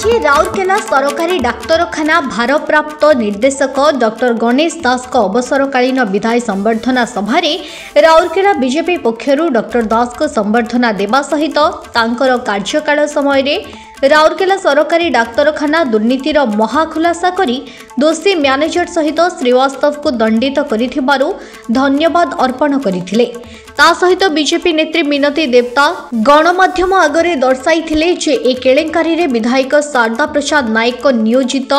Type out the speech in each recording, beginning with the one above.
आज राउरकेला सरकारी डाक्तरखाना भारप्राप्त निर्देशक डॉक्टर गणेश दास को अवसरकालीन विदाय संबर्धना सभारे राउरकेला बीजेपी पक्षरु डॉक्टर दास को संबर्धना देवा सहित तांकर कार्यकाल समय राउरकेला सरकारी डाक्तरखाना दुर्नीतिर महाखुलासा करी दोषी मैनेजर सहित श्रीवास्तव को दंडित करिथिबारु धन्यवाद अर्पण करथिले। ता सहित बीजेपी नेत्री मिनती देवता गणमाध्यम आगरे दर्शाइथिले जे ए केलेंकारी रे विधायक शारदा प्रसाद नायक नियोजित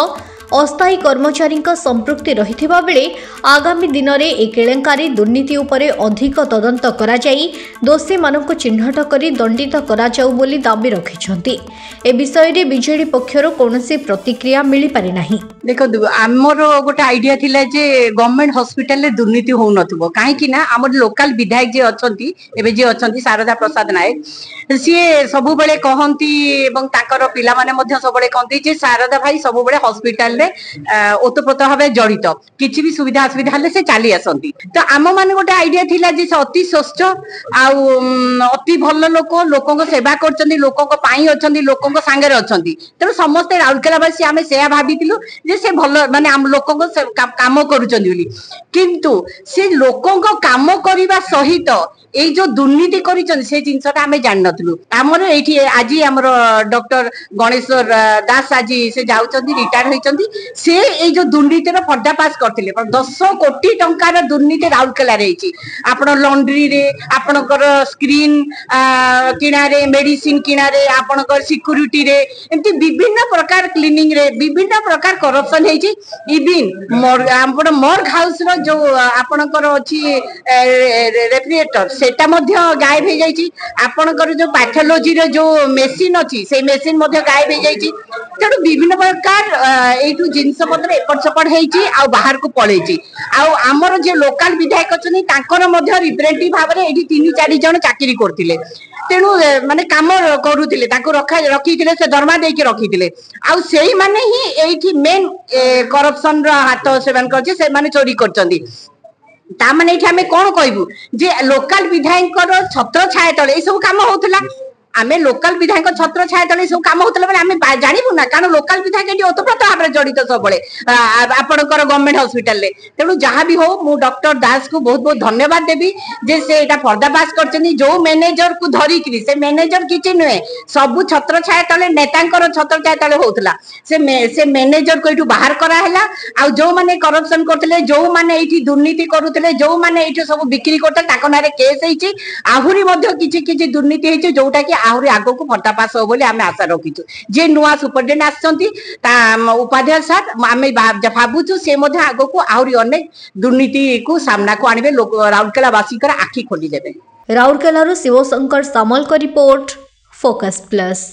अस्थायी कर्मचारी संपृक्ति रहिथिबा बेले आगामी दिन में ए केलेंकारी दुर्नीति उपरे अधिक तदंत करा जाई दोषी मानक चिन्हट करी दंडित करा जाऊ बोली दाबी रखिछंती। ए विषय रे बीजेडी पक्षर कोनोसी प्रतिक्रिया मिली पारि नाही। देखो आमर गोटे आइडिया थिला जे गवर्नमेंट हॉस्पिटल रे दुर्नीति हो नथबो काहे कि ना हमर लोकल विधायक जे अछंती एबे जे अछंती शारदा प्रसाद नायक सी सबु बेले कहंती एवं ताकर पिला माने मध्ये सब बेले कहंती जे शारदा भाई सबु बेले हॉस्पिटल रे ओतप्रोत भावे जड़ित किछि भी सुविधा असुविधा हले से चली आसंती। तो आम माने गोटे आइडिया थिला जे अति स्वच्छ आउ अति भल लोक लोकंक सेवा करचंदी लोकंक पाई अछंदी लोकंक संगे अछंदी तेणु समस्त राउरकेलावासी आमे सेया भाबितिलु जे से भल माने आम लोकंक काम करूचंदी बोली किंतु से लोकंक काम करिबा सहित ए जो दुर्नीति करिचंदी से जिंसटा आमे जान नथलु। हमर एठी आज हमर डॉक्टर गणेश्वर दास आज से जाउचंदी रिटायर होइचंदी से ए जो दुर्नीतिर पर्दाफाश करथिले 10 कोटी टंकार दुर्नीति राउरकेला रही आपण लॉन्ड्री रे आपणकर स्क्रीन किना रे मेडिसिन किना रे आपणकर सिक्यूरिटी रे एमती विभिन्न प्रकार क्लीनिंग रे विभिन्न प्रकार करप्शन हेची इवन आपण मॉर्ग हाउस रो जो आपणकर अछि रेफ्रिजरेटर सेटा मध्य गायब हो जाइछि आपणकर जो पैथोलॉजी रे जो मेसिन अछि से मेसिन मध्य गायब हो जाइछि तेणु विभिन्न प्रकार एठू जिनस पत्र एपट सेपट हेछि आ बाहर को पळेछि आ हमर जे लोकल विधायक अछनी तांकर मध्य रिप्रेजेंटेटिव भाबरे एठी 3-4 जण चाकरी करथिले तेणु माने काम करूथिले ताको रखिथिले से दरमा देके रखिथिले आ सेही माने ही एठी मेन करप्शन रो हाथ सेवन करछि से माने चोरी करचंदी तामाने एठी हमें कोन कहबू जे लोकल विधायक छत्र छाया तले ए सब काम होतला आमे लोकल विधायक छत्र छाया तले सब काम होतला बेले आमे जानिबु ना कारण लोकल विधायक एठी ओतप्रत भाबरे जड़ित सबले आपणकर गवर्नमेंट हॉस्पिटल ले तेणु जहां भी हो मु डॉक्टर दास को बहुत बहुत धन्यवाद देबी जे से एटा पर्दाफाश करचनी जो मैनेजर को धरी कि से मैनेजर किछि नहे सब छत्र छाया तले नेतांकर छत्र छाया तले होतला से मैनेजर को एठू बाहर करा हला आ जो माने करप्शन करथले जो माने एठी दुर्नीति करूथले जो माने एठी सब बिक्री करथले ताको नारे केस हेछि आहुरी मध्ये किछि किछि दुर्नीति हेछि जोटा कि आहुरी आगो को पर्दाफाश हो बोली आमे आशा रखिछु जे नुआ सुपरडेंट आछंती ता उपाध्याय सर आमे भाबुछु से मध्ये आगो को आहुरी अनेक दुर्नीति को सामना को आनिबे लोक राउरकेला वासी कर आखि खोली देबे। राउरकेला रो शिवशंकर सामल को रिपोर्ट फोकस प्लस।